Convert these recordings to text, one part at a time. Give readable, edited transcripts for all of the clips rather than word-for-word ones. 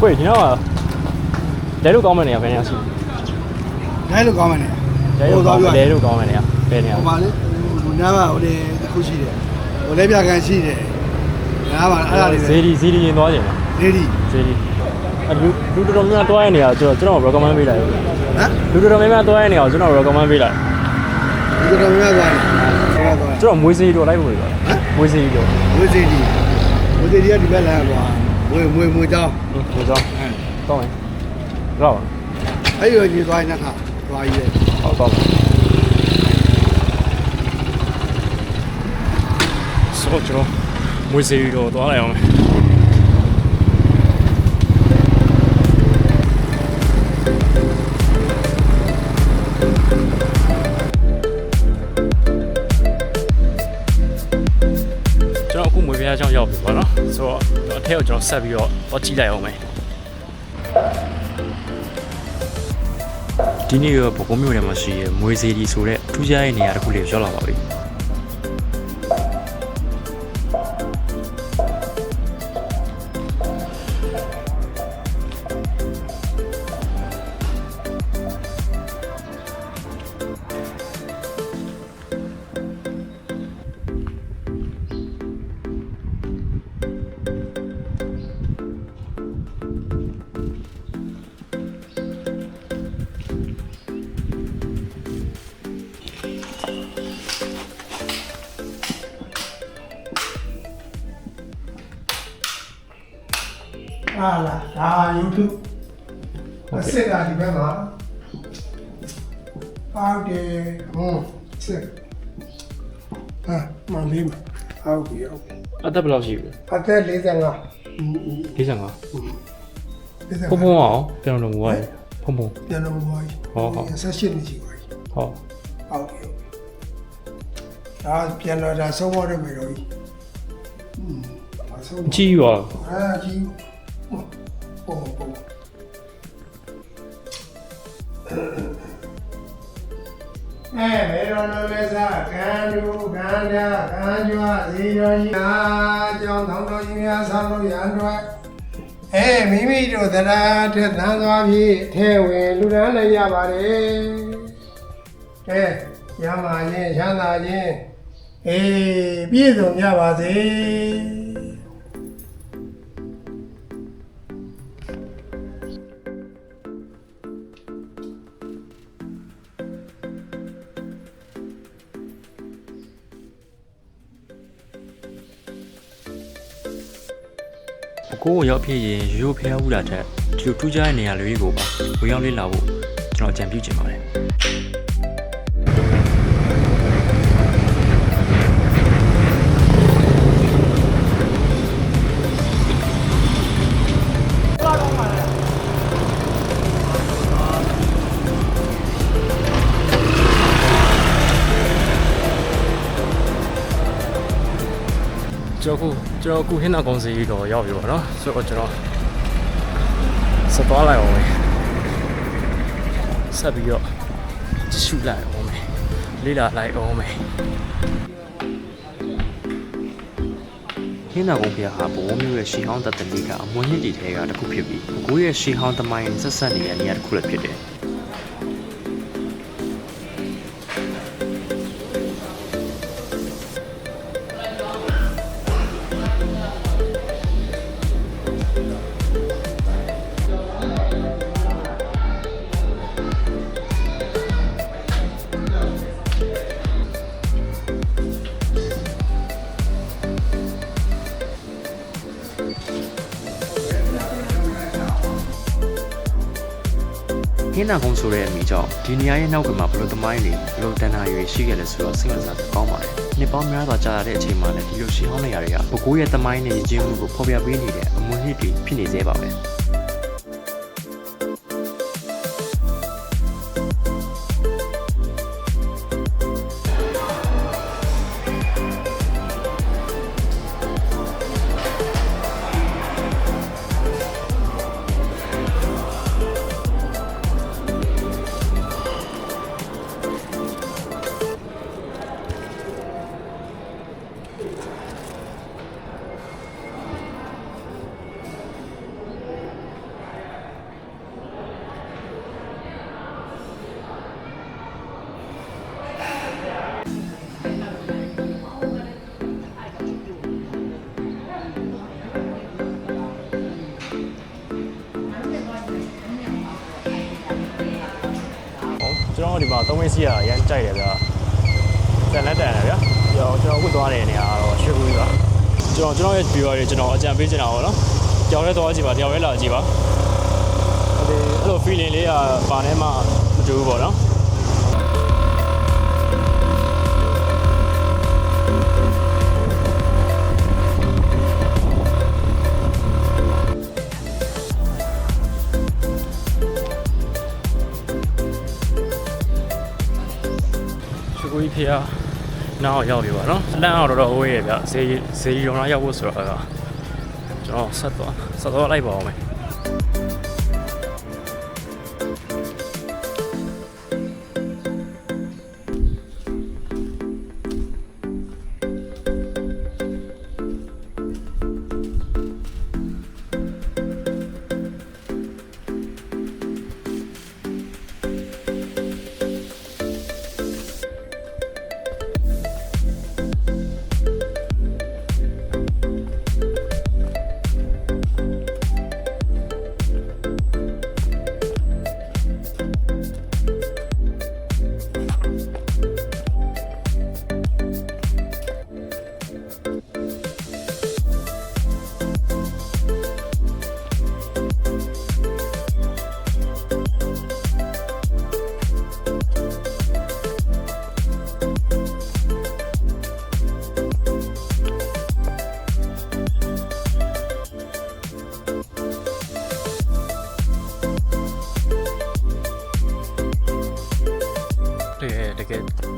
喂，你好，来路高门的呀，别人是。来路高门的。来路高门的呀，别人。我把我那把我的口气的，我那边干气的，那把俺俩的。CD 多少钱呢 CD。啊，路这种面多一点啊，这种我刚买回来。啊？路这种面多一点啊，这种我刚买回来。路这种面多少？这种每次一多来回的。啊？每次一多。每次一，每次一这边来过，没招。没招。到没？知道吧？还有你多少钱他？多少一？好，到了。所以就每次一多多来用。ကျွန်တော်အခုမွေးပြားချောင်းရောက်ပြီပေါ့နော်ဆိုတော့အထက်ကိုကျွန်တော်ဆက်ပြီးတော့ကြည့်လိုက်အောင်မယ်ဒီနေ့ရောဘကုံမြို့ထဲမှာရှိရမွေးစေးဒီဆိုတဲ့ထူးခြားတဲ့နေရာတစ်ခုလေးရောက်လာပါပြီဟာလားဒါ YouTube အစ်စ်ကဒီဘက်မှာအောက်တယ်စစ်ဟာမလေးမအောက်ပြီအောက် အသက်ဘယ်လောက်ရှိပြီ အသက်45 45ဖုံဖုံအောင်ပြန်လို့ငွားရဖုံဖုံ ပြန်လို့ဘွားကြီးဆက်ရှင်းနေကြပါကြီး ဟော အောက်ပြီဒါပြန်တော့ဒါဆုံးသွားတယ်မေတော်ကြီးကြည့်ရော အာကြီးပုံမေတော်လိုလဲစားကံလူကံကြကံကြွဇီတော်ကြီးအားကြောင့်ထောင်းတော်ကြီးများဆောင်းလို့ရန်အတွက်မိမိတို့တရားထက်သန်သွားပြီးထဲဝင်လူရန်လည်းရပါတယ်ရမှာချင်းချမ်းသာချင်းပြည့်စုံကြပါစေကိုကိုရောက်ဖြစ်ရင်ရိုးဖျားဦးတာတဲ့ဒီလိုထူးခြားတဲ့နေရာလေးကိုပါဝင်ရောက်လေ့လာဖို့ကျွန်တော်အကြံပြုချင်ပါတယ်ကျွန်တော်အခုဟင်းနာကုန်းစီတော့ရောက်ပြီပေါ့နော်ဆိုတော့ကျွန်တော်ဆက်သွားလိုက်အောင်မယ်ဆက်ပြီးတော့ကြည့်ရှုလိုက်အောင်မယ်လေ့လာလိုက်အောင်မယ်ဟင်းနာကုန်းပြဟာဘိုးမျိုးရဲ့ရှီဟောင်းတတလီကအမွှေးနှစ်တီထဲကတစ်ခုဖြစ်ပြီးကိုရဲ့ရှီဟောင်းသမိုင်းဆက်ဆက်နေတဲ့နေရာတစ်ခုလည်းဖြစ်တယ်ဟင်းနာကုန်းဆိုတဲ့အမည်ကြောင့်ဒီနေရာရဲ့နောက်ကမှာဘလို့သမိုင်းတွေဘလို့တန်တာတွေရှိခဲ့လဲဆိုတော့စိတ်ဝင်စားစရာကောင်းပါတယ်။နှစ်ပေါင်းများစွာကြာလာတဲ့အချိန်မှာလည်းဒီလိုရှီဟောင်းနေရာတွေကဘကိုးရဲ့သမိုင်းနဲ့ရည်ကျင်းမှုကိုဖော်ပြပေးနေတဲ့အမွေအနှစ်တွေဖြစ်နေသေးပါပဲ။ မှာ3ဝင်းစီးရအရန်ကြိုက်တယ်ဗျာတန်လက်တန်တယ်ဗျာကျွန်တော်ဝတ်သွားတဲ့နေရာတော့ရွှေကူကြီးပါကျွန်တော်ရဲ့ viewer တွေကျွန်တော်အကြံပေးချင်တာပေါ့နော်ကြောင်ရဲသွားကြည့်ပါကြောင်ရဲလာကြည့်ပါအဲ့လို feeling လေးကပါနေမှမတူဘူးပေါ့နော်ကိုကြီးဖေကနောက်ရောက်ပြီပါနော်အလန့်အောင်တော့ဝေးရဗျဈေးရုံလာရောက်ဖို့ဆိုတော့ကျွန်တော်ဆက်သွားလိုက်ပါအောင်မယ်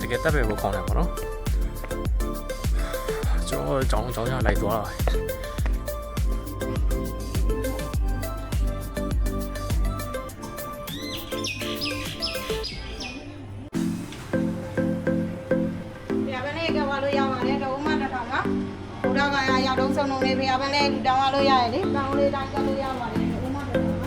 တကယ်တက်ပဲကိုခေါင်းတယ်ပေါ့နော်ကျွန်တော်ကြောင်းရလိုက်သွားတာဖေဘနဲ့ကဝါလို့ရပါတယ်တော့ဥမတစ်ထောင်ကဘုရားကရောက်တော့စုံလုံးလေးဖေဘနဲ့တောင်းရလို့ရတယ်လေတောင်းလေးတိုင်းကလို့ရပါတယ်ဥမတစ်ထောင်က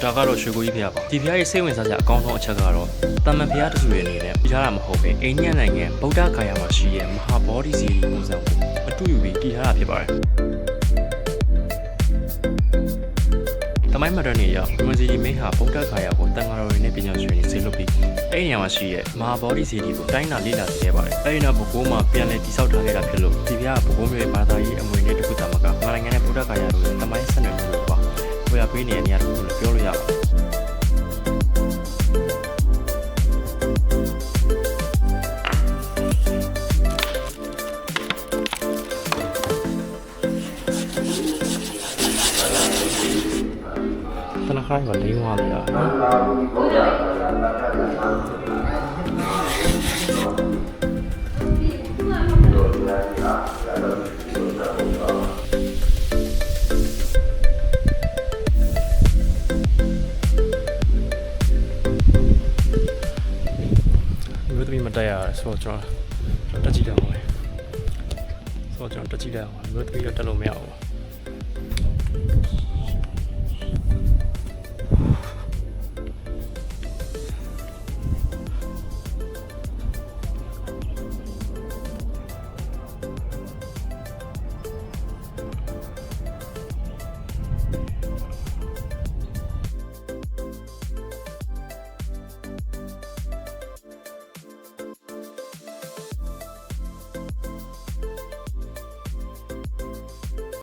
ဒါကတော့ရွှေကိုကြီးဖျားပါဒီဖျားရဲ့စိတ်ဝင်စားစရာအကောင်းဆုံးအချက်ကတော့တာမန်ဖျားတစုရဲ့အနေနဲ့ပြထားတာမဟုတ်ပဲအိန္ဒိယနိုင်ငံဗုဒ္ဓဂါယာမှာရှိတဲ့မဟာဘောဓိစီရီပုံစံကိုအတူယူပြီးတည်ထားတာဖြစ်ပါတယ်တမိုင်းမတော်နေရမစီရီမင်းဟာဗုဒ္ဓဂါယာကိုတန်ဃာတော်တွေနဲ့ပညာရှင်တွေဆေးလုပ်ပြီးအဲ့ဒီနေရာမှာရှိတဲ့မဟာဘောဓိစီရီကိုတိုင်းတာလေ့လာခဲ့ပါတယ်အဲ့ဒီနောက်ဘကိုးမှာပြန်လည်တည်ဆောက်ထားခဲ့တာဖြစ်လို့ဒီဖျားကဘကိုးမျိုးရဲ့ဘာသာရေးအမွေနဲ့တခုတည်းမှာကမြန်မာနိုင်ငံနဲ့ဗုဒ္ဓဂါယာတို့ရဲ့တမိုင်းဆက်နွယ်မှုတွေပါဝေယပေးနေတဲ့နေရာတခုလို့ပြောလို့ရပါတယ်တနခိုင်းကလိမ့်သွားတယ်နော်မျိုးသမီးမတက်ရဆိုတော့ကျွန်တော်တက်ကြည့်တယ်ဟောဆိုတော့ကျွန်တော်တက်ကြည့်တယ်ဟောမျိုးသမီးတော့တက်လို့မရဘူး